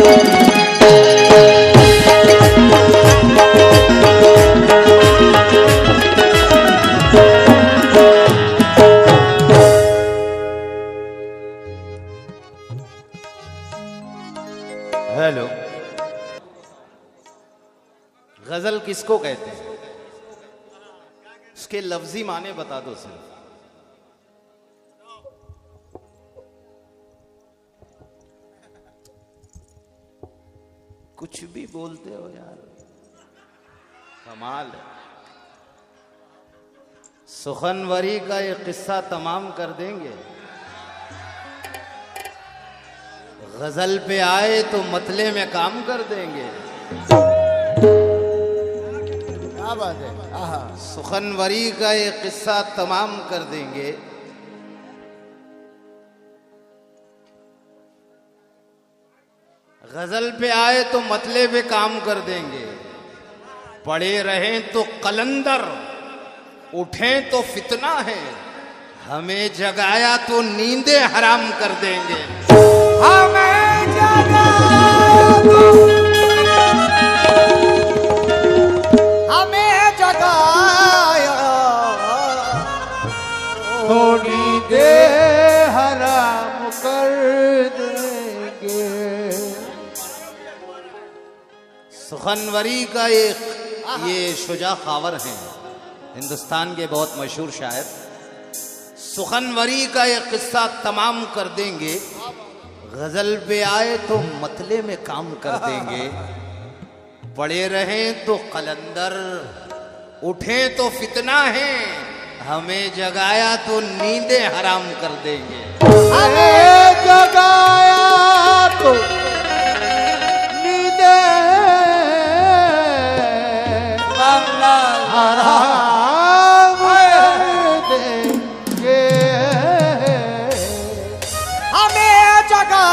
Hello, गजल किसको कहते हैं? उसके लफ्जी माने बता दो सिर्फ। कुछ भी बोलते हो यार, कमाल है। सुखनवरी का ये किस्सा तमाम कर देंगे। गजल पे आए तो मतले में काम कर देंगे। क्या बात है। सुखनवरी का ये किस्सा तमाम कर देंगे। गजल पे आए तो मतले पे काम कर देंगे। पड़े रहें तो कलंदर, उठें तो फितना है, हमें जगाया तो नींदें हराम कर देंगे। हमें जगाया तो, हमें जगाया तो नींदें हराम कर देंगे। सुखनवरी का ये शुजा खावर हैं, हिंदुस्तान के बहुत मशहूर शायर। सुखनवरी का ये किस्सा तमाम कर देंगे। गजल पे आए तो मतले में काम कर देंगे। पड़े रहें तो कलंदर, उठें तो फितना है, हमें जगाया तो नींदें हराम कर देंगे। हमें जगाया तो नींदें हराम कर देंगे। हमें जगाया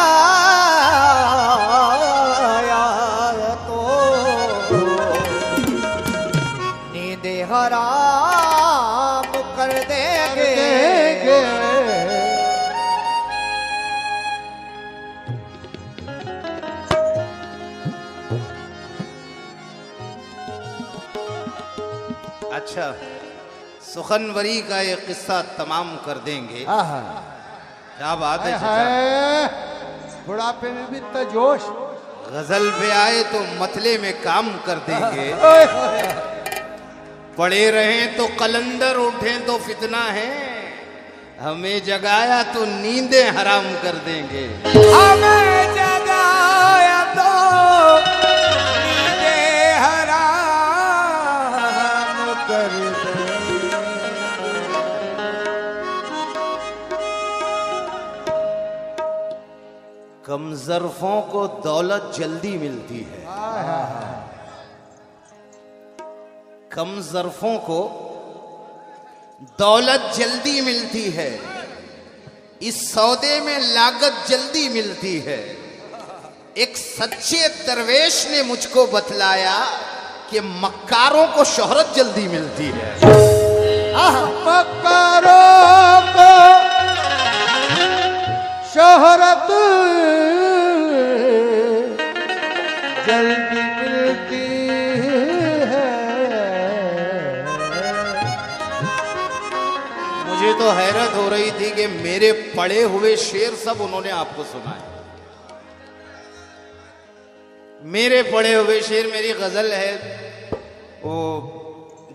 तो नींदें हराम कर देंगे। अच्छा, सुखनवरी का ये किस्सा तमाम कर देंगे। क्या बात है चाचा? बुढ़ापे में भी तो जोश। गजल पे आए तो मतले में काम कर देंगे। पड़े रहें तो कलंदर, उठें तो फितना है, हमें जगाया तो नींदें हराम कर देंगे। हमें जगाया तो नींदें हराम कर देंगे। कम ज़र्फ़ों को दौलत जल्दी मिलती है। कम ज़र्फ़ों को दौलत जल्दी मिलती है, इस सौदे में लागत जल्दी मिलती है। एक सच्चे दरवेश ने मुझको बतलाया कि मक्कारों को शोहरत जल्दी मिलती है। मक्कारों को शोहरत जल्दी मिलती है। मुझे तो हैरत हो रही थी कि मेरे पढ़े हुए शेर सब उन्होंने आपको सुनाए। मेरे पढ़े हुए शेर, मेरी गजल है, वो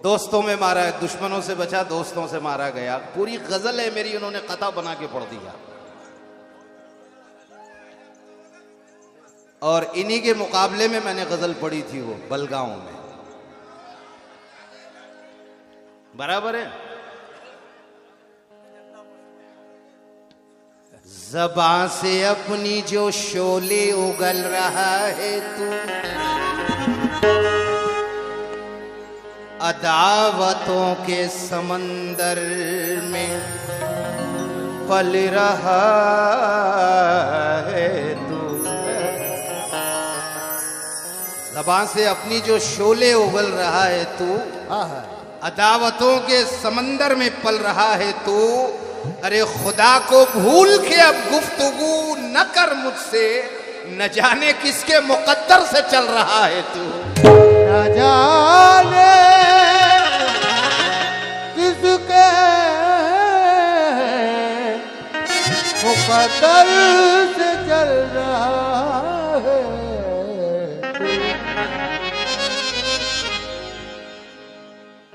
दोस्तों में मारा है, दुश्मनों से बचा दोस्तों से मारा गया, पूरी गजल है मेरी, उन्होंने कथा बना के पढ़ दिया। और इन्हीं के मुकाबले में मैंने गजल पढ़ी थी वो बलगांव में। बराबर है। ज़बां से अपनी जो शोले उगल रहा है तू, अदावतों के समंदर में पल रहा है तू। ज़बां से अपनी जो शोले उगल रहा है तू, अदावतों के समंदर में पल रहा है तू। अरे खुदा को भूल के अब गुफ्तगू न कर मुझसे, न जाने किसके मुकद्दर से चल रहा है तू। न जाने किसके मुकद्दर से चल रहा है।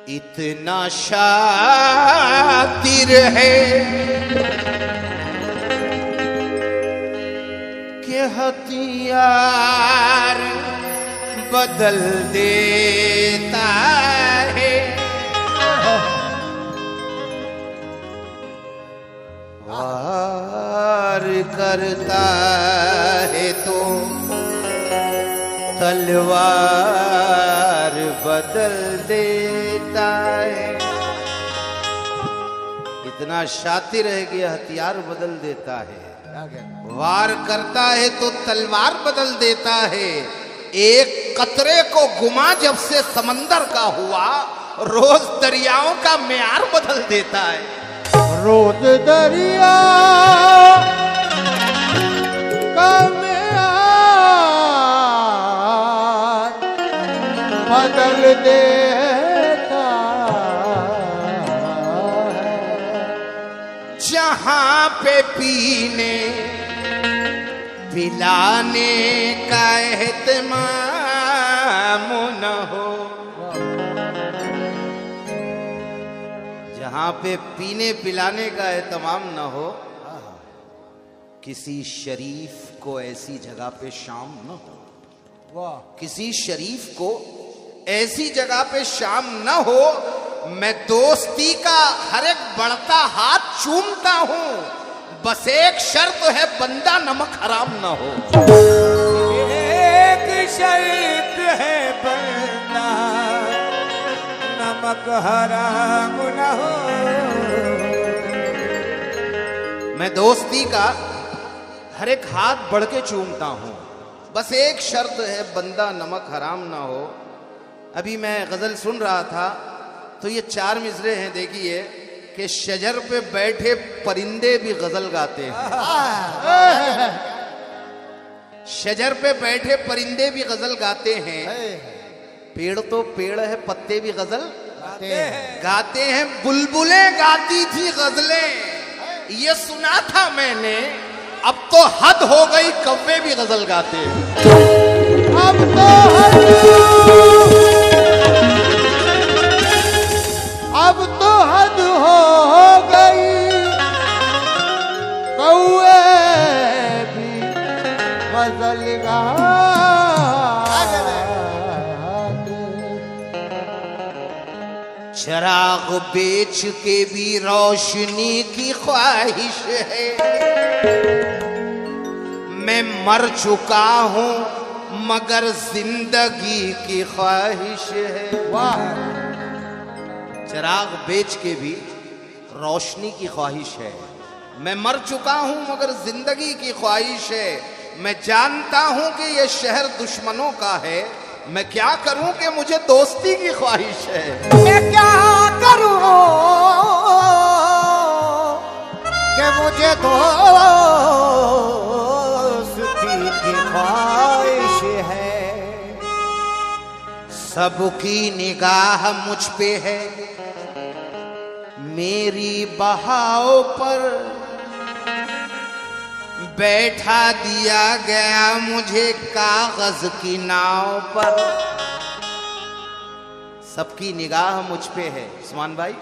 इतना शातिर है कि हथियार बदल देता है। वार करता है तो तलवार बदल देता है। इतना शातिर है कि हथियार बदल देता है। वार करता है तो तलवार बदल देता है। एक कतरे को गुमा जब से समंदर का हुआ, रोज दरियाओं का म्यार बदल देता है। रोज दरिया का म्यार बदल देता है। जहां पे पीने पिलाने का एहतमाम न हो, जहां पे पीने पिलाने का एहतमाम न हो, किसी शरीफ को ऐसी जगह पे शाम न हो। वाह, किसी शरीफ को ऐसी जगह पे शाम न हो। मैं दोस्ती का हर एक बढ़ता हाथ चूमता हूं, बस एक शर्त है बंदा नमक हराम न हो। एक शर्त है बंदा नमक हराम न हो। मैं दोस्ती का हर एक हाथ बढ़ के चूमता हूं, बस एक शर्त है बंदा नमक हराम ना हो। अभी मैं गजल सुन रहा था तो ये 4 मिसरे हैं, देखिए कि शजर पे बैठे परिंदे भी गजल गाते हैं। शजर पे बैठे परिंदे भी गजल गाते हैं। पेड़ तो पेड़ है, पत्ते भी गजल गाते हैं। बुलबुलें गाती थी गजलें, ये सुना था मैंने। अब तो हद हो गई, कव्वे भी गजल गाते हैं। अब तो हद हो गई, कौए भी गजल गाते। चिराग बेच के भी रोशनी की ख्वाहिश है। मैं मर चुका हूं मगर जिंदगी की ख्वाहिश है। वाह, चिराग बेच के भी रोशनी की ख्वाहिश है। मैं मर चुका हूं मगर जिंदगी की ख्वाहिश है। मैं जानता हूं कि यह शहर दुश्मनों का है। मैं क्या करूं कि मुझे दोस्ती की ख्वाहिश है। मैं क्या करूं कि मुझे दोस्ती की ख्वाहिश है। सबकी निगाह मुझ पे है, मेरी बहाव पर बैठा दिया गया मुझे कागज की नाव पर। सबकी निगाह मुझ पे है उस्मान भाई,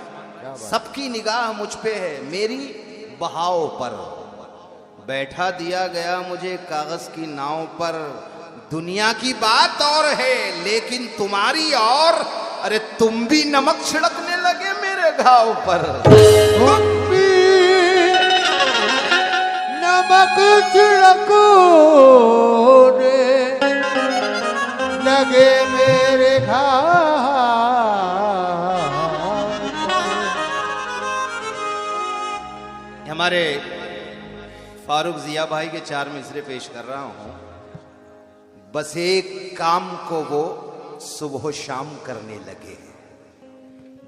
सबकी निगाह मुझ पे है, मेरी बहाव पर बैठा दिया गया मुझे कागज की नाव पर। दुनिया की बात और है लेकिन तुम्हारी और, अरे तुम भी नमक छिड़कने लगे मेरे घाव पर। तुम भी नमक छिड़कने लगे मेरे घाव। हमारे फारूक जिया भाई के 4 मिसरे पेश कर रहा हूं। बस एक काम को वो सुबह शाम करने लगे,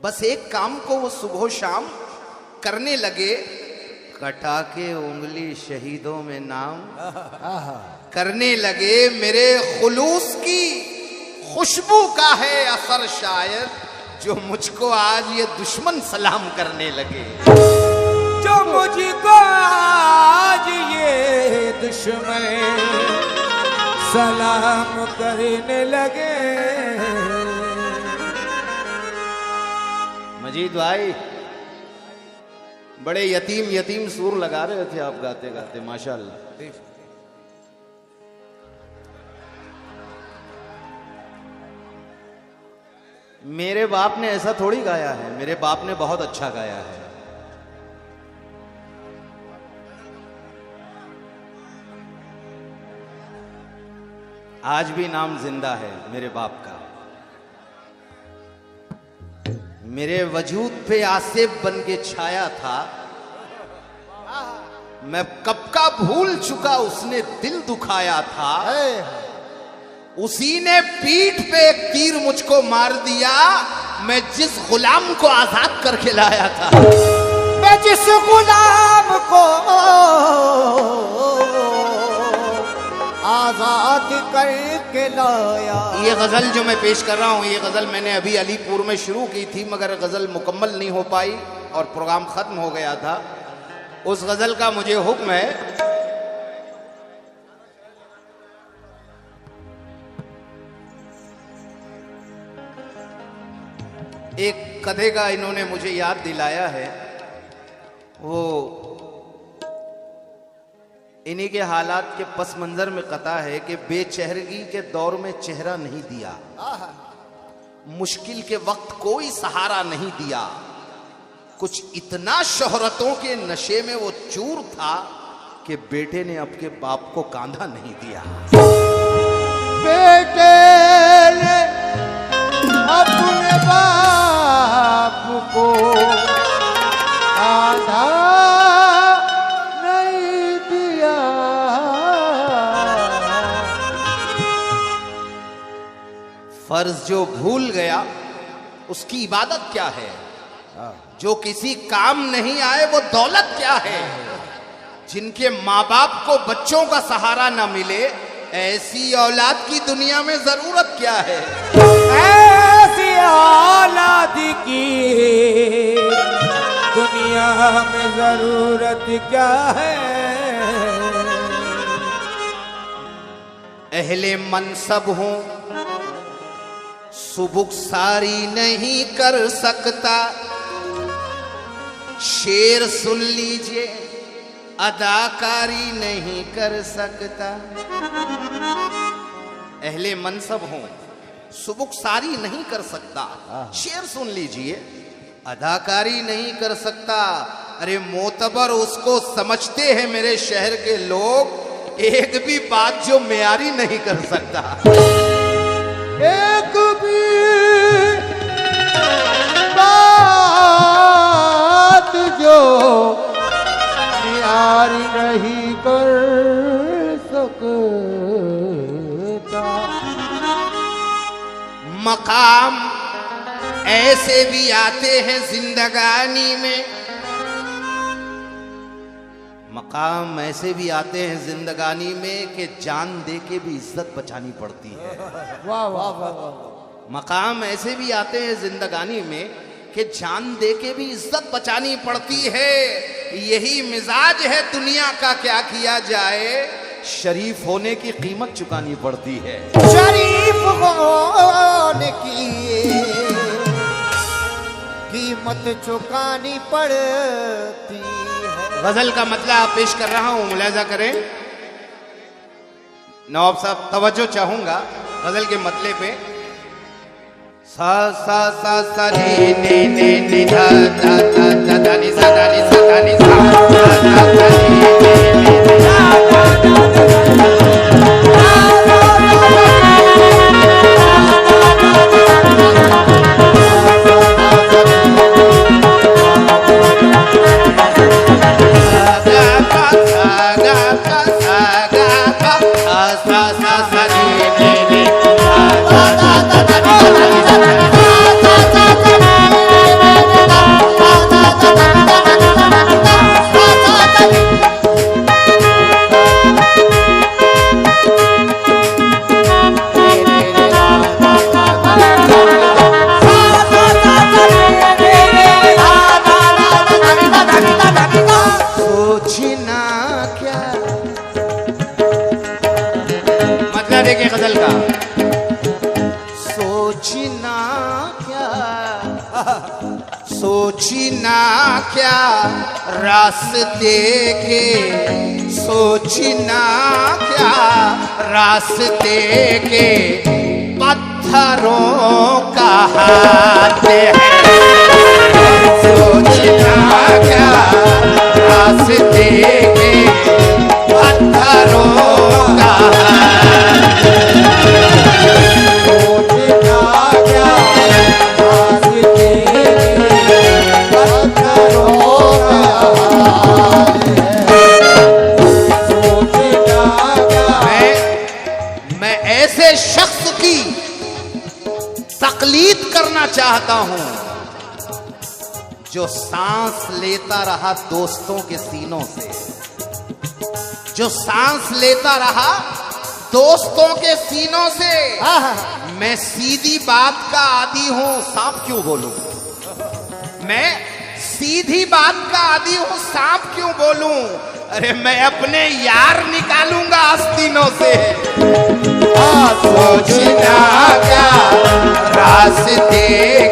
बस एक काम को वो सुबह शाम करने लगे। कटा के उंगली शहीदों में नाम करने लगे मेरे खुलूस की खुशबू का है असर शायद, जो मुझको आज ये दुश्मन सलाम करने लगे। जो मुझको आज ये दुश्मन सलाम करने लगे। मजीद भाई बड़े यतीम सुर लगा रहे थे आप गाते गाते, माशाल्लाह। मेरे बाप ने ऐसा थोड़ी गाया है, मेरे बाप ने बहुत अच्छा गाया है। आज भी नाम जिंदा है मेरे बाप का। मेरे वजूद पे आसिफ बन के छाया था, मैं कब का भूल चुका उसने दिल दुखाया था। उसी ने पीठ पे एक तीर मुझको मार दिया, मैं जिस गुलाम को आजाद करके लाया था। मैं जिस गुलाम को आजाद करके लाया। ये गजल जो मैं पेश कर रहा हूं, ये गजल मैंने अभी अलीपुर में शुरू की थी, मगर गजल मुकम्मल नहीं हो पाई और प्रोग्राम खत्म हो गया था। उस गजल का मुझे हुक्म है, एक कथे का इन्होंने मुझे याद दिलाया है। वो इन्हीं के हालात के पस मंजर में कथा है कि बेचेहरगी के दौर में चेहरा नहीं दिया, मुश्किल के वक्त कोई सहारा नहीं दिया, कुछ इतना शोहरतों के नशे में वो चूर था कि बेटे ने आपके बाप को कांधा नहीं दिया। बेटे ने अपने बाप को कांधा नहीं दिया। फर्ज जो भूल गया उसकी इबादत क्या है, जो किसी काम नहीं आए वो दौलत क्या है। जिनके माँ बाप को बच्चों का सहारा ना मिले, ऐसी औलाद की दुनिया में जरूरत क्या है। ऐसी औलाद की दुनिया में जरूरत क्या है। अहले मनसब हूं सुबुकसारी नहीं कर सकता, शेर सुन लीजिए अदाकारी नहीं कर सकता। अहले मनसब हूं सुबुकसारी नहीं कर सकता, शेर सुन लीजिए अदाकारी नहीं कर सकता। अरे मोतबर उसको समझते हैं मेरे शहर के लोग, एक भी बात जो मेयारी नहीं कर सकता। एक भी बात जो मेयारी नहीं कर सकता। मकाम ऐसे भी आते हैं जिंदगानी में, मकाम ऐसे भी आते हैं जिंदगानी में कि जान दे के भी इज्जत बचानी पड़ती है। वाह वाह वाह वाह। मकाम ऐसे भी आते हैं जिंदगानी में कि जान दे के भी इज्जत बचानी पड़ती है। यही मिजाज है दुनिया का, क्या किया जाए, शरीफ होने की कीमत चुकानी पड़ती है। शरीफ होने की कीमत चुकानी पड़ती है। गजल का मतलब पेश कर रहा हूं, मुलाजा करें। नवाब साहब तवज्जो चाहूंगा गजल के मतले पे। सा सा सा सा नी नी नी नी धा धा धा धा धा नी सा धा नी सा धा नी सा धा धा धा नी नी नी नी धा धा सा देखिए गजल का। सोचना क्या, सोचना क्या रास्ते के, सोचना क्या रास्ते के, पत्थरों का हाथ है। सोचना क्या रास्ते के, पत्थरों का हाथ है। सोचना क्या रास्ते के, पत्थरों का हाथ है। सोचना क्या। मैं ऐसे शख्स की तकलीद करना चाहता हूं जो सांस लेता रहा दोस्तों के सीनों से, जो सांस लेता रहा दोस्तों के सीनों से। मैं सीधी बात का आदी हूं, सांप क्यों बोलूं? मैं सीधी बात का आदी हूं, सांप क्यों बोलूं? अरे मैं अपने यार निकालूंगा आस्तीनों से। सोचना क्या रास्ते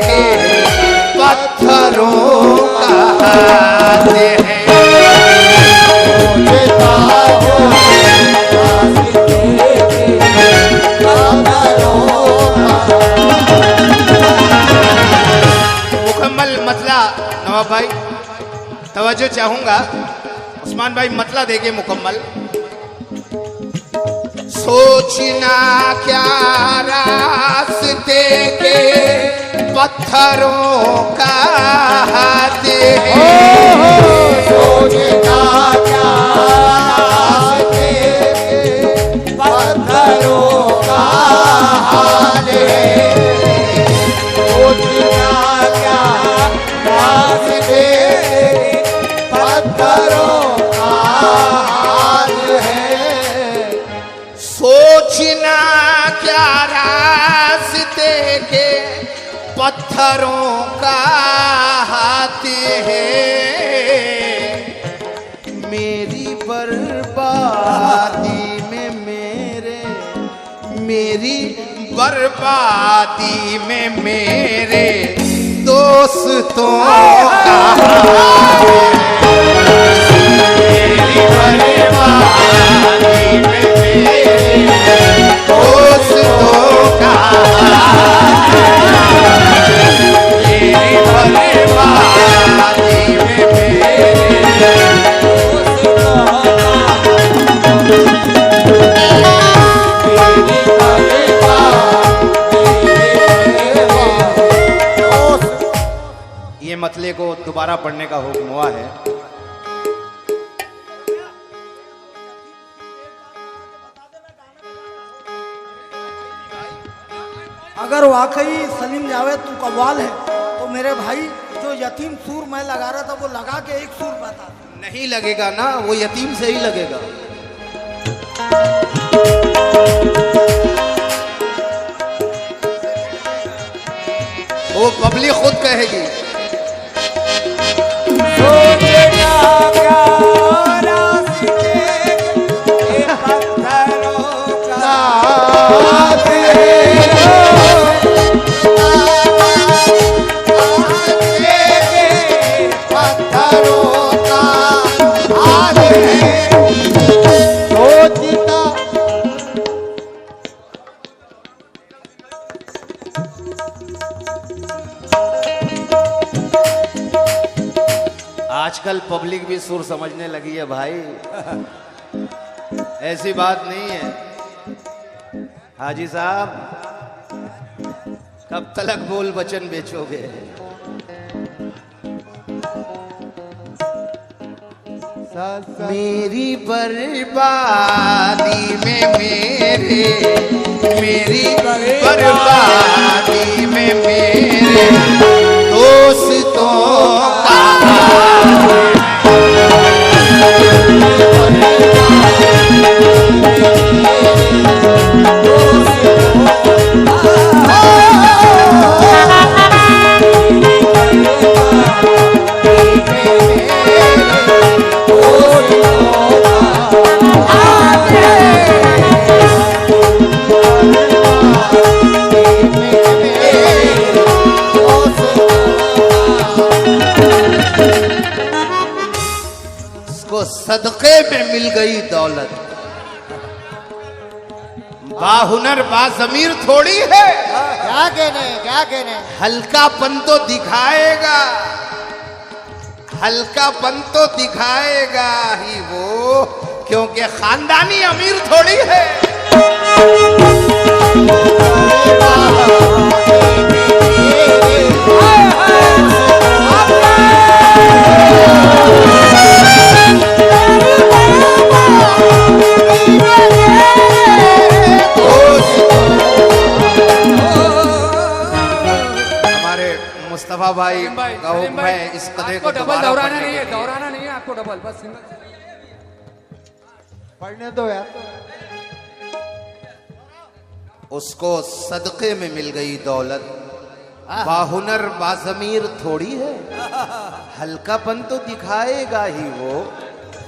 के, पत्थरों का हाथ है। सोचना क्या रास्ते के, पत्थरों का। मुकम्मल मतला नवाब भाई, तवज्जो चाहूंगा। उस्मान भाई मतला देंगे मुकम्मल। सोचना क्या रास्ते के, पत्थरों का हाथ है। सोचना क्या रास्ते के, पत्थरों का हाथ है। सोचना क्या रास्ते के, पत्थरों का हाथ है। सोचना क्या रास्ते के, पत्थरों का हाथ है। मेरी बर्बादी में मेरे, मेरी बर्बादी में मेरे दोस्तों का हाथ है। मेरी बर्बादी में मेरे दोस्तों का हाथ है। मेरी बर्बादी में मेरे दोस्तों का ये मतले को दोबारा पढ़ने का हुक्म हुआ है। अगर वाकई सलीम जावेद तू कव्वाल है तो मेरे भाई जो यतीम सूर मैं लगा रहा था वो लगा के एक सूर बता। नहीं लगेगा ना, वो यतीम से ही लगेगा। वो पब्लिक खुद कहेगी। सोचना क्या रास्ते के, पत्थरों का हाथ है। पत्थरों का हाथ है। सोचना आजकल पब्लिक भी सुर समझने लगी है भाई। ऐसी बात नहीं है। हाजी साहब कब तलक बोल बचन बेचोगे? मेरी बर्बादी में मेरे, मेरी बर्बादी में मेरे दोस्तों का सदके में मिल गई दौलत। बाहुनर बाज़मीर थोड़ी है, क्या कहने हल्कापन तो दिखाएगा, हल्कापन तो दिखाएगा ही वो, क्योंकि खानदानी अमीर थोड़ी है। मुस्तफा भाई का हुक्म है, इस कदे को डबल दोहराना नहीं है, दोहराना नहीं है आपको, डबल बस सिंगल पढ़ने दो यार। उसको सदके में मिल गई दौलत, बाहुनर बाज़मीर थोड़ी है, हल्कापन तो दिखाएगा ही वो,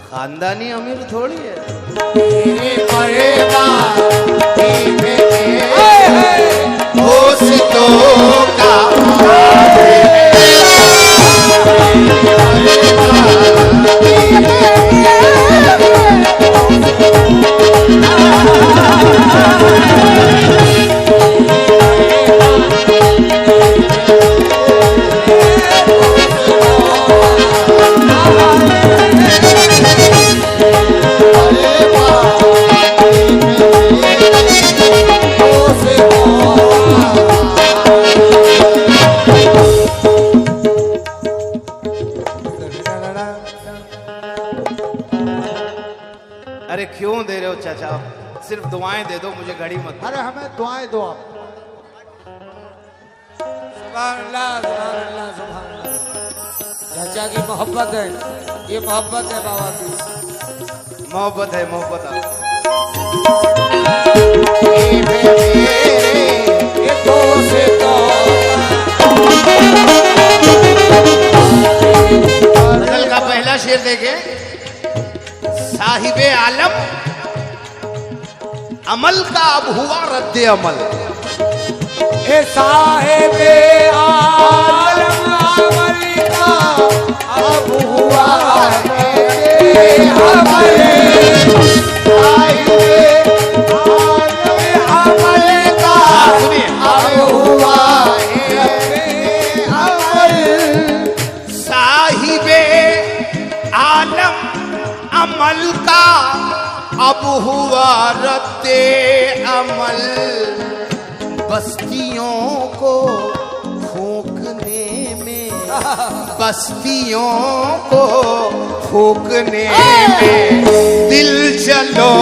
खानदानी अमीर थोड़ी है। अरे क्यों दे रहे हो चाचा, सिर्फ दुआएं दे दो, मुझे घड़ी मत। अरे हमें दुआएं दो आप। सुभान अल्लाह, सुभान अल्लाह, सुभान अल्लाह। चाचा की मोहब्बत है, ये मोहब्बत है बाबा की, मोहब्बत है, मोहब्बत है। गजल का पहला शेर देखे, साहिबे आलम अमल का अब हुआ रद्दे अमल। ए साहिबे आलम अमल का अब हुआ रद्दे अमल। साहिबे आलम अमल का अब हुआ रद्दे अमल। साहिबे आलम अमल का अब हुआ रद्दे अमल, बस्तियों को फूंकने में, बस्तियों को फूंकने में दिल चलो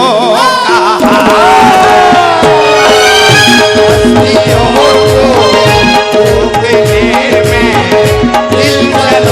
बस्तियों को फूंकने में दिल चलो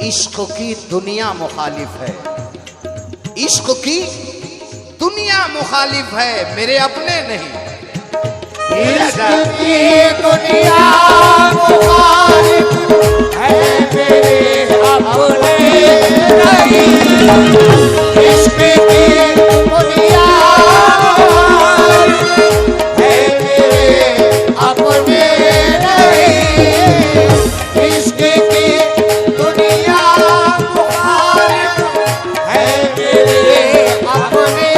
इश्क की दुनिया मुखालिफ है, इश्क की दुनिया मुखालिफ है, मेरे अपने नहीं। इश्क की दुनिया मुखालिफ है, मेरे अपने नहीं। इश्क की दुनिया है, मेरे अपने नहीं। इश्क की दुनिया मुखालिफ है, मेरे अपने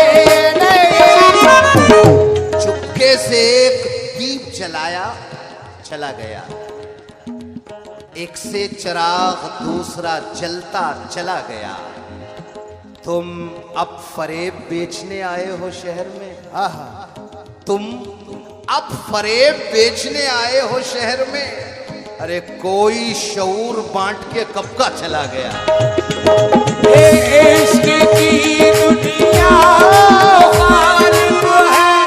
नहीं। चुपके से एक दीप जलाया चला गया, एक से चिराग दूसरा जलता चला गया। तुम अब फरेब बेचने आए हो शहर में, तुम अब फरेब बेचने आए हो शहर में। अरे कोई शऊर बांट के कब का चला गया। इश्क की दुनिया मुखालिफ है।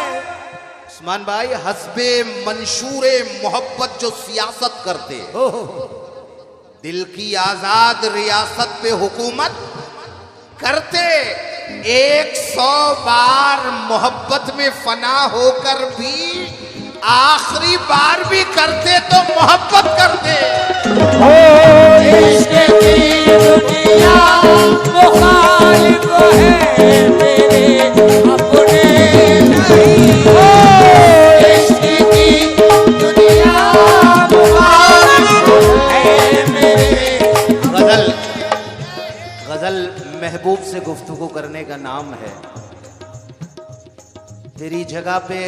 उस्मान भाई, हस्बे मंशूरे मोहब्बत जो सियासत करते, दिल की आजाद रियासत पे हुकूमत करते 100 बार मोहब्बत में फना होकर भी आखिरी बार भी करते तो मोहब्बत करते। इश्क की दुनिया मुखालिफ है मेरे अपने नहीं। इश्क की दुनिया मुखालिफ है मेरे। गजल महबूब से गुफ्तगू करने का नाम है। तेरी जगह पे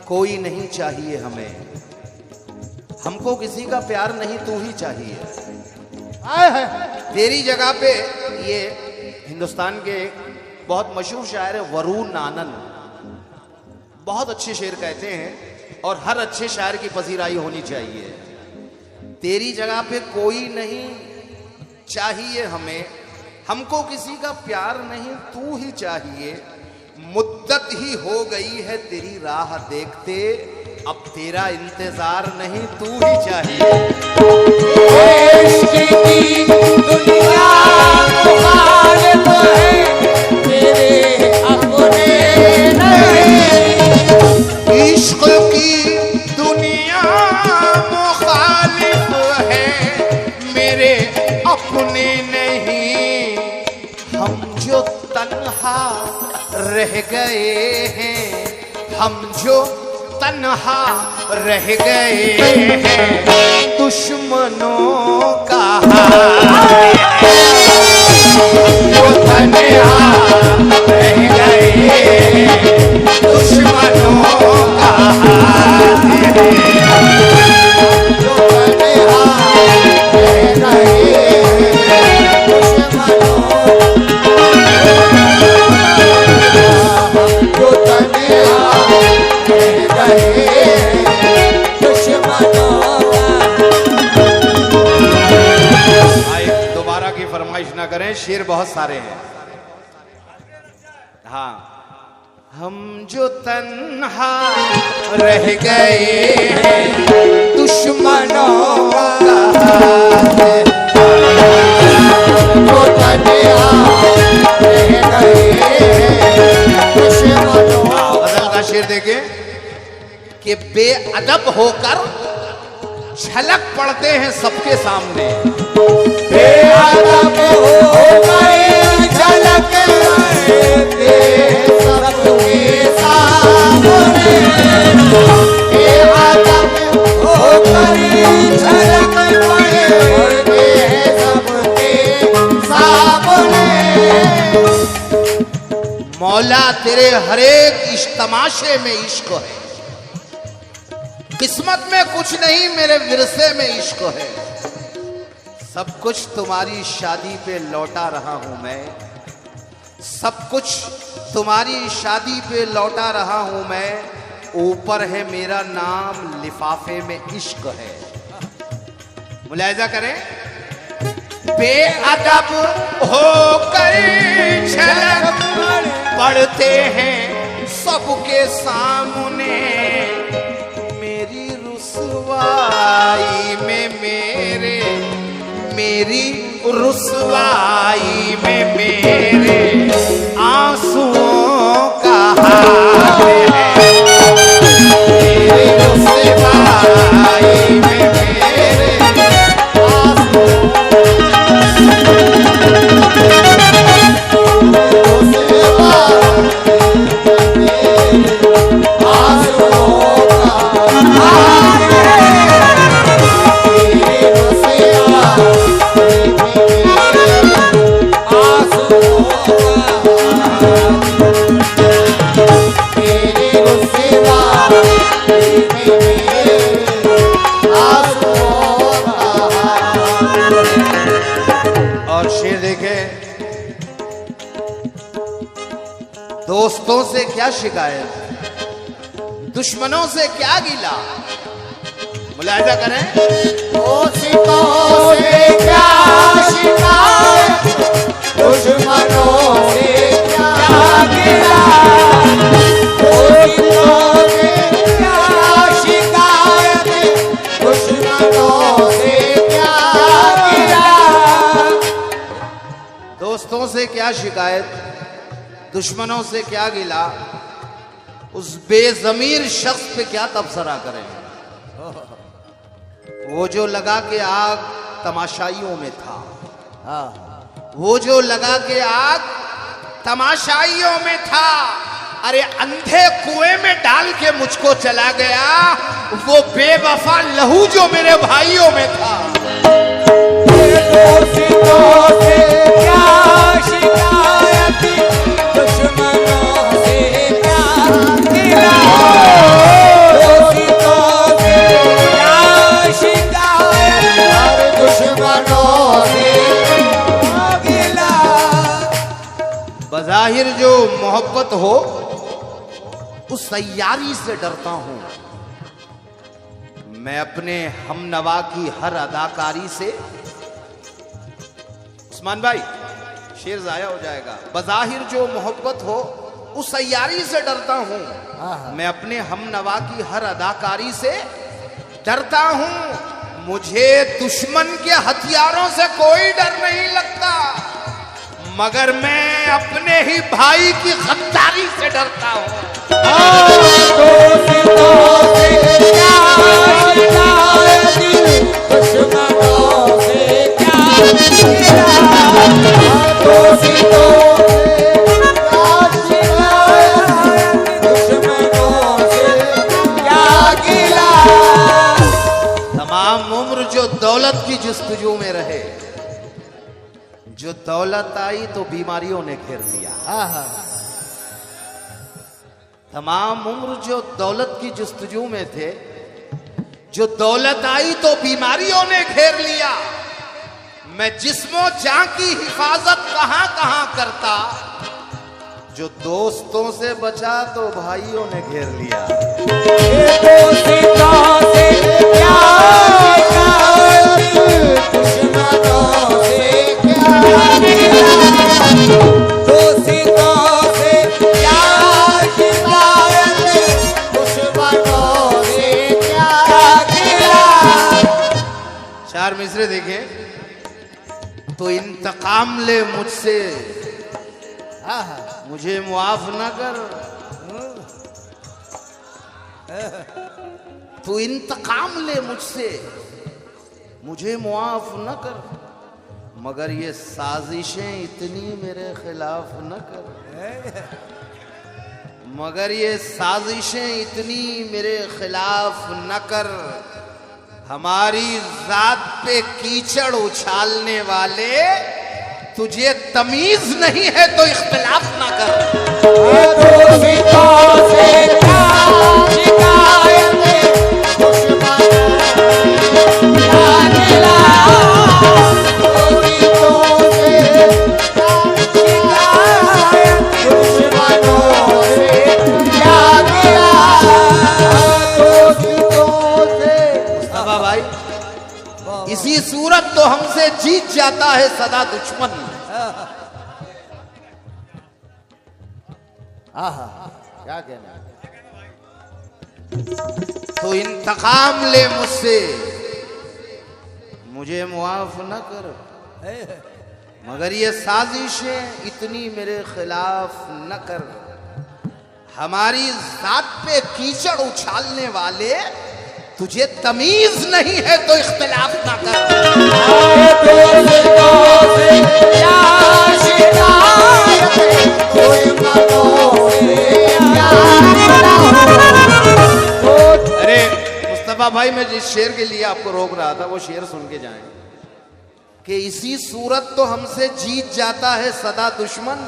कोई नहीं चाहिए हमें, हमको किसी का प्यार नहीं तू ही चाहिए। आए है तेरी जगह पे, ये हिंदुस्तान के बहुत मशहूर शायर है वरुण नानन, बहुत अच्छे शेर कहते हैं और हर अच्छे शायर की पजीराई होनी चाहिए। तेरी जगह पे कोई नहीं चाहिए हमें, हमको किसी का प्यार नहीं तू ही चाहिए। मुद्दत ही हो गई है तेरी राह देखते, अब तेरा इंतजार नहीं तू ही चाहिए। इश्क की दुनिया मुखालिफ है मेरे अपने नहीं। इश्क की दुनिया मुखालिफ है मेरे अपने नहीं। हम जो तन्हा रह गए हैं, हम जो तन्हा रह गए हैं, दुश्मनों का हाल जो तन्हा रह गए हैं, दुश्मनों का हाल जो तन्हा रह गए हैं, दुश्मनों दोबारा की फरमाइश ना करें, शेर बहुत सारे हैं। हाँ, हम जो तन्हा रह गए हैं, दुश्मनों का जो तन्हा रह गए हैं, दुश्मनों। गजल का शेर देखे कि बेअदब होकर झलक पड़ते हैं सबके सामने। बेअदब होकर झलक पड़ते सबके सामने। बेअदब होकर झलक पड़ते सबके सामने। मौला तेरे हरेक इश्तमाशे में इश्क है, किस्मत में कुछ नहीं मेरे विरसे में इश्क है। सब कुछ तुम्हारी शादी पे लौटा रहा हूं मैं, सब कुछ तुम्हारी शादी पे लौटा रहा हूं मैं। ऊपर है मेरा नाम लिफाफे में इश्क है। मुलाहिजा करें, बेअदब होकर झलक पड़ते हैं सबके सामने। मेरी रुसवाई में मेरी रुसवाई में मेरे आंसुओं का हाल है। मेरी रुसवाई में मेरे आंसुओं और शेर देखे, दोस्तों से क्या शिकायत, दुश्मनों से क्या गिला। मुलाहिजा करें, दोस्तों से क्या शिकायत, दुश्मनों से क्या गिला। दोस्तों से क्या शिकायत, दुश्मनों से क्या क्या शिकायत, दुश्मनों से क्या गिला, उस बेजमीर शख्स पे क्या तबसरा करें। वो जो लगा के आग तमाशाइयों में था, वो जो लगा के आग तमाशाइयों में था, अरे अंधे कुएं में डाल के मुझको चला गया, वो बेवफा लहू जो मेरे भाइयों में था। बज़ाहिर जो मोहब्बत हो उस सैयारी से डरता हूं मैं, अपने हमनवा की हर अदाकारी से। उस्मान भाई शेर जाया हो जाएगा। बज़ाहिर जो मोहब्बत हो उस सैयारी से डरता हूं मैं, अपने हमनवा की हर अदाकारी से डरता हूं। मुझे दुश्मन के हथियारों से कोई डर नहीं लगता, मगर मैं अपने ही भाई की गद्दारी से डरता हूं। तमाम उम्र जो दौलत की जुस्तजू में रहे, जो दौलत आई तो बीमारियों ने घेर लिया। तमाम उम्र जो दौलत की जुस्तजू में थे, जो दौलत आई तो बीमारियों ने घेर लिया। मैं जिस्मो जान की हिफाजत कहां कहां करता, जो दोस्तों से बचा तो भाइयों ने घेर लिया। चार मिसरे देखे तो इंतकाम ले मुझसे, मुझे मुआफ न कर। तू इंतकाम ले मुझसे, मुझे मुआफ न कर, मगर ये साजिशें इतनी मेरे खिलाफ न कर, मगर ये साजिशें इतनी मेरे खिलाफ न कर। हमारी जात पे कीचड़ उछालने वाले, तुझे तमीज नहीं है तो इख्तिलाफ ना कर। इसी सूरत तो हमसे जीत जाता है सदा दुश्मन। क्या कहना, तो इंतकाम ले मुझसे, मुझे मुआफ न कर, मगर ये साजिशें इतनी मेरे खिलाफ न कर। हमारी जात पे कीचड़ उछालने वाले, तुझे तमीज नहीं है तो इख्तिलाफ ना कर। अरे मुस्तफा भाई, मैं जिस शेर के लिए आपको रोक रहा था वो शेर सुन के जाएं कि इसी सूरत तो हमसे जीत जाता है सदा दुश्मन।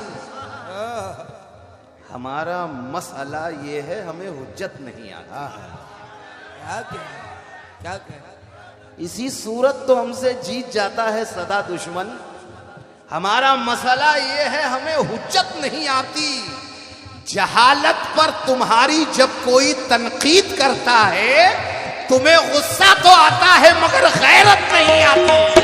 हमारा मसला ये है, हमें हुज्जत नहीं आता। क्या इसी सूरत तो हमसे जीत जाता है सदा दुश्मन। हमारा मसला ये है, हमें हुज्जत नहीं आती। जहालत पर तुम्हारी जब कोई तनकीद करता है, तुम्हें गुस्सा तो आता है मगर गैरत नहीं आती।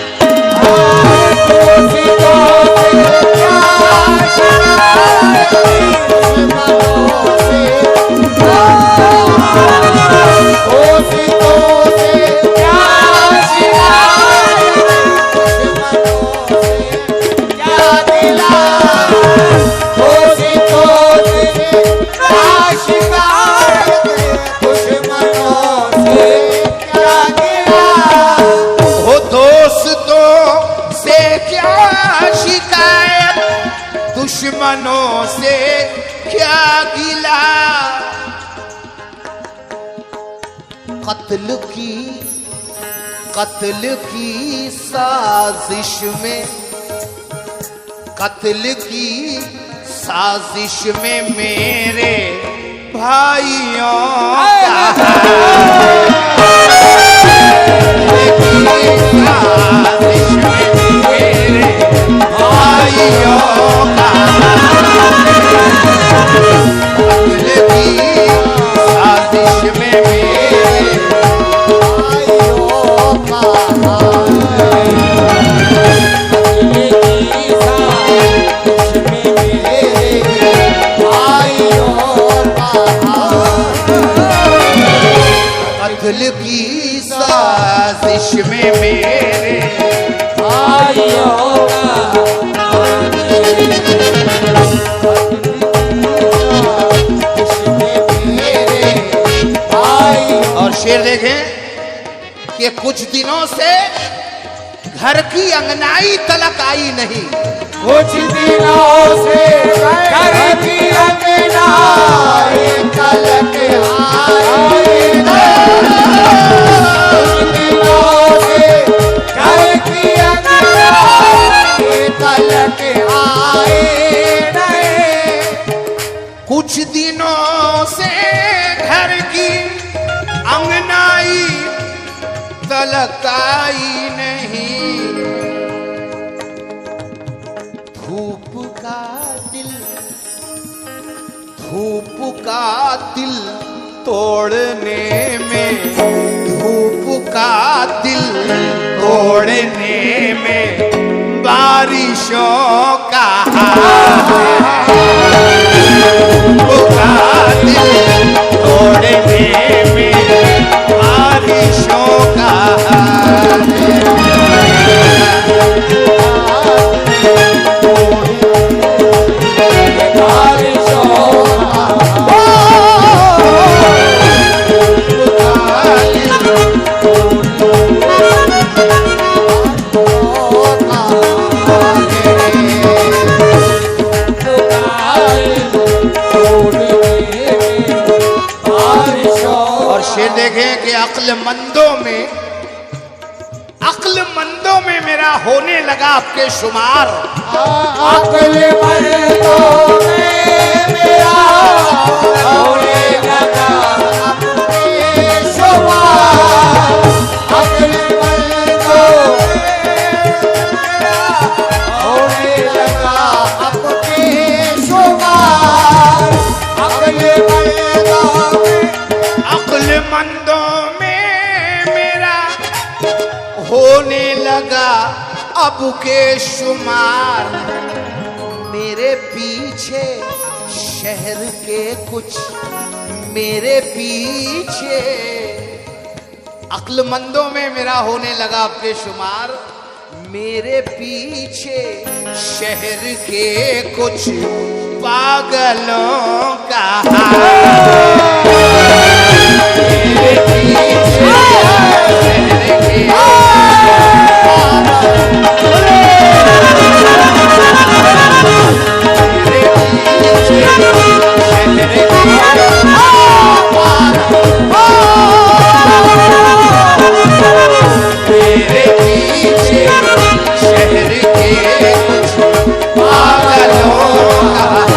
गिला कत्ल की साजिश में, कत्ल की साजिश में मेरे भाइयों का साजिश में मेरे भाइयों का, कत्ल की साजिश में मेरे भाइयों का, कत्ल की साजिश में मेरे भाइयों का, और शेर देखें कि कुछ दिनों से घर की अंगनाई तलक आई नहीं, कुछ दिनों से घर की अंगनाई तलक आई नहीं, कुछ दिनों से घर की अंगनाई तलक आई नहीं, धूप का दिल तोड़ने में, धूप का दिल तोड़ने में बारिशों का हाथ है, धूप का दिल तोड़ने में बारिशों का हाथ है, देखें कि अक्लमंदों में मेरा होने लगा आपके शुमार, अक्लमंदों में मेरा होने लगा आपके शुमार, अक्लमंदों में मेरा होने लगा आपके शुमार, अक्लमंदों में मेरा होने लगा अब के शुमार, मेरे पीछे शहर के कुछ, मेरे पीछे अक्लमंदों में मेरा होने लगा अब के शुमार, मेरे पीछे शहर के कुछ पागलों का हाथ, मेरे पीछे शहर के कुछ पागलों का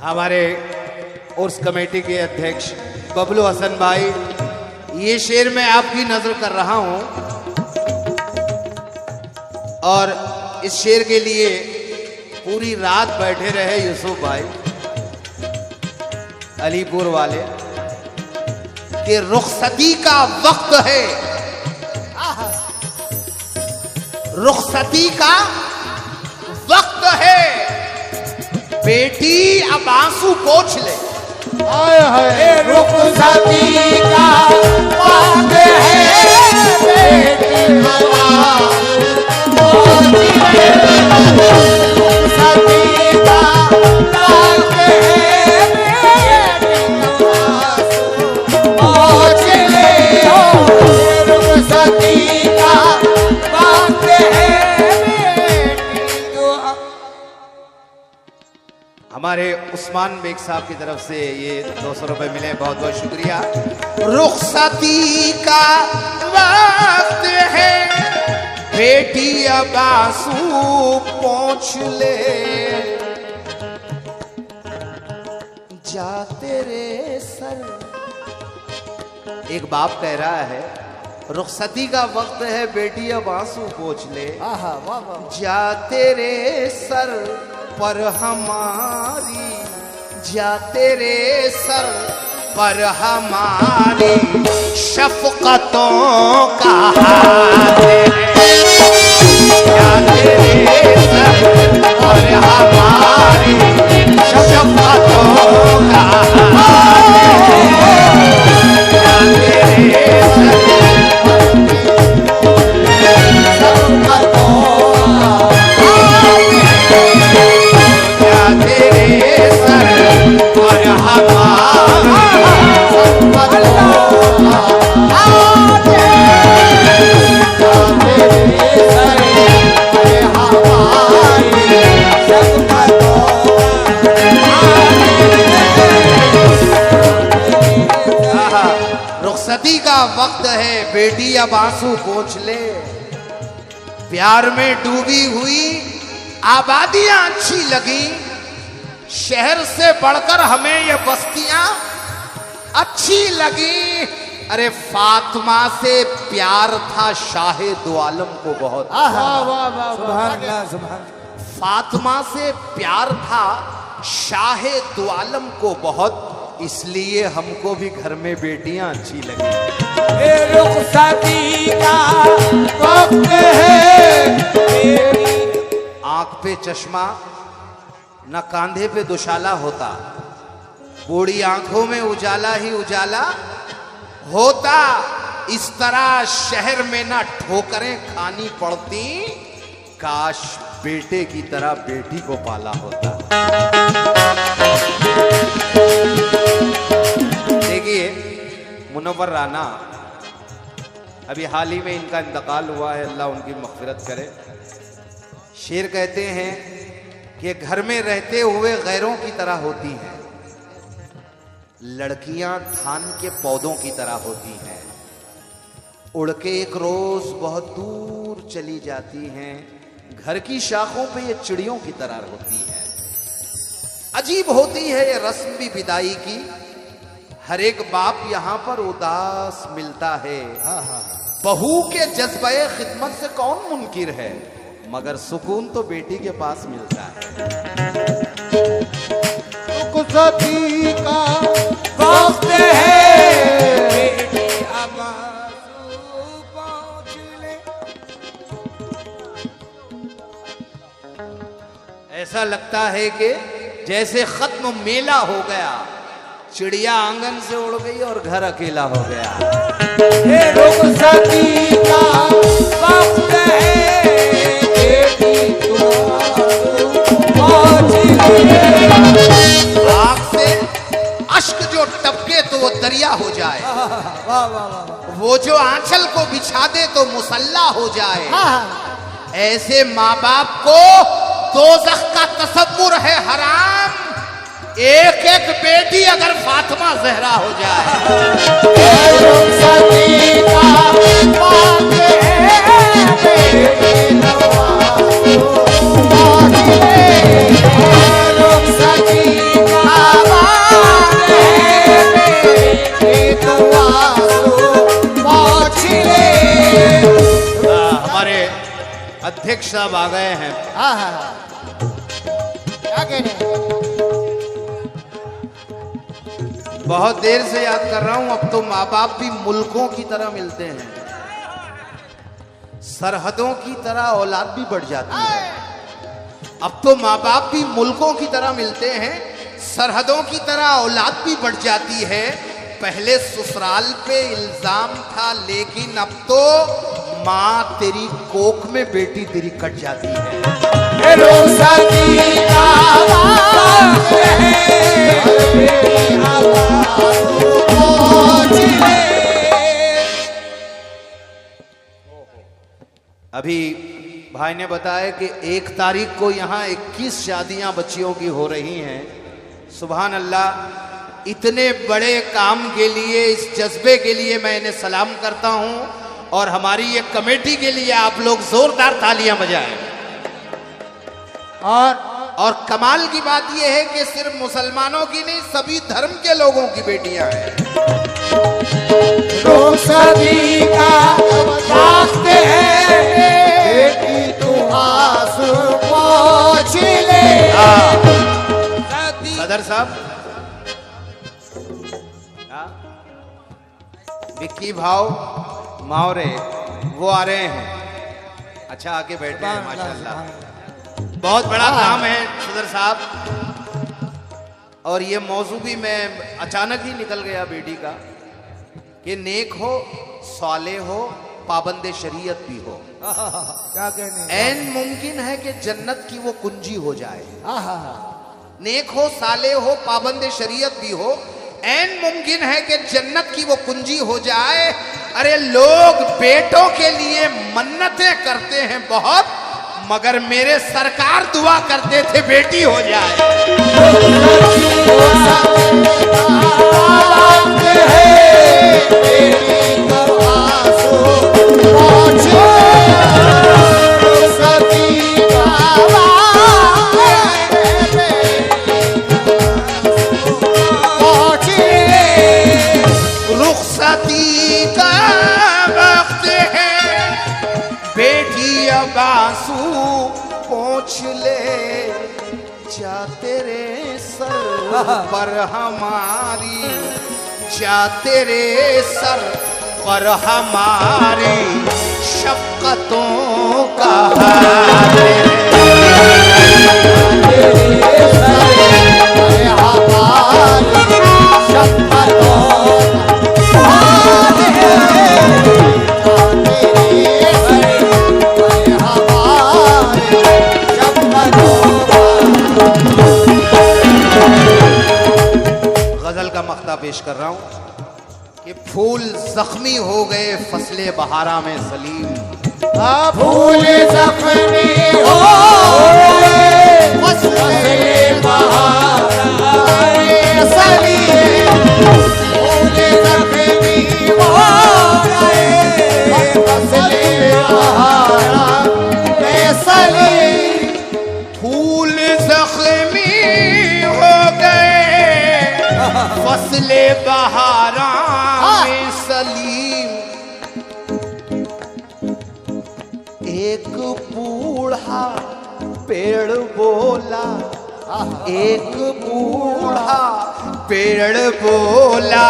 हमारे उर्स कमेटी के अध्यक्ष बबलू हसन भाई, ये शेर मैं आपकी नजर कर रहा हूं और इस शेर के लिए पूरी रात बैठे रहे यूसुफ भाई अलीपुर वाले। कि रुखसती का वक्त है, रुखसती का वक्त है, बेटी अब आंसू पोंछ ले। हाय हाय रुखसती का वक्त है, बेटी हमारे उस्मान बेग साहब की तरफ से ये 200 रुपए मिले, बहुत बहुत शुक्रिया। रुखसती का वक्त है, बेटी अब आंसू पोंछ ले, जा तेरे सर। एक बाप कह रहा है रुखसती का वक्त है, बेटी अब आंसू पोंछ ले, जा तेरे सर पर हमारी, जा तेरे सर पर हमारी शफकतों का हाथ है, जा तेरे सर पर हमारी शफकतों का हाथ है, जा तेरे सर रुखसती का वक्त है, बेटी अब आंसू पोंछ ले, प्यार में डूबी हुई आबादियां अच्छी लगी, शहर से बढ़कर हमें ये बस्तियां अच्छी लगी। अरे फातिमा से प्यार था शाहे दो आलम को बहुत, सुभान अल्लाह, सुभान। फातिमा से प्यार था शाहे दो आलम को बहुत, इसलिए हमको भी घर में बेटियां अच्छी लगी। रुखसती का वक्त है, आंख पे चश्मा न कांधे पे दुशाला होता, बूढ़ी आंखों में उजाला ही उजाला होता, इस तरह शहर में ना ठोकरें खानी पड़ती, काश बेटे की तरह बेटी को पाला होता। देखिए मुनव्वर राना, अभी हाल ही में इनका इंतकाल हुआ है, अल्लाह उनकी मग़फ़िरत करे। शेर कहते हैं कि घर में रहते हुए गैरों की तरह होती हैं, लड़कियां धान के पौधों की तरह होती हैं, उड़ के एक रोज बहुत दूर चली जाती हैं, घर की शाखों पे ये चिड़ियों की तरह होती है। अजीब होती है ये रस्म भी विदाई की, हर एक बाप यहाँ पर उदास मिलता है, बहू के जज्बे खिदमत से कौन मुनकिर है, मगर सुकून तो बेटी के पास मिलता है। रुखसती का वक्त है, बेटी अब आंसू पोंछ ले। ऐसा लगता है कि जैसे खत्म मेला हो गया, चिड़िया आंगन से उड़ गई और घर अकेला हो गया। रुखसती का वक्त है, बेटी पोंछ ले। आँख से अश्क जो टपके तो वो दरिया हो जाए, वो जो आंचल को बिछा दे तो मुसल्ला हो जाए। ऐसे माँ बाप को दोज़ख का तसव्वुर है हराम, एक एक बेटी अगर फातिमा ज़हरा हो जाए। रुखसती का वक्त है, बेटी पोंछ ले। रुखसती का वक्त है, बेटी पोंछ ले। हमारे अध्यक्ष साहब आ गए हैं। क्या कह रहे हैं? बहुत देर से याद कर रहा हूं, अब तो माँ बाप भी मुल्कों की तरह मिलते हैं, सरहदों की तरह औलाद भी बढ़ जाती है। अब तो माँ बाप भी मुल्कों की तरह मिलते हैं, सरहदों की तरह औलाद भी बढ़ जाती है। पहले ससुराल पे इल्जाम था, लेकिन अब तो माँ तेरी कोख में बेटी तेरी कट जाती है। अभी भाई ने बताया कि 1 तारीख को यहाँ 21 शादियां बच्चियों की हो रही हैं। सुभान अल्लाह, इतने बड़े काम के लिए, इस जज्बे के लिए मैं इन्हें सलाम करता हूं, और हमारी ये कमेटी के लिए आप लोग जोरदार तालियां बजाएं। और कमाल की बात यह है कि सिर्फ मुसलमानों की नहीं, सभी धर्म के लोगों की बेटियां हैं। सदर साहब, विक्की भाव मावरे वो आ रहे हैं। अच्छा, आके बैठे हैं, माशाल्लाह। बहुत बड़ा काम है सदर साहब, और ये मौजू भी मैं अचानक ही निकल गया बेटी का कि नेक हो, साले हो, पाबंद शरीयत भी हो। क्या कहने, ऐन मुमकिन है कि जन्नत की वो कुंजी हो जाए। नेक हो, साले हो, पाबंद शरीयत भी हो, ऐन मुमकिन है कि जन्नत की वो कुंजी हो जाए। अरे लोग बेटों के लिए मन्नतें करते हैं बहुत, मगर मेरे सरकार दुआ करते थे बेटी हो जाए। रुखसती का वक्त है, बेटी अब आंसू पोंछ ले, जा तेरे सर पर हमारी, जा तेरे सर पर हमारी शफ़क़तों का हाथ है। गजल का मख्ता पेश कर रहा हूं कि फूल जख्मी हो गए फसले बहारा में सलीम, फूल जख्मी हो फसले बहारा में सलीम, फूल जख्मी हो गए फसले बहारा में सलीम, फूल जख्मी हो गए फसले बहारा में सलीम। एक बूढ़ा पेड़ बोला, एक बूढ़ा पेड़ बोला,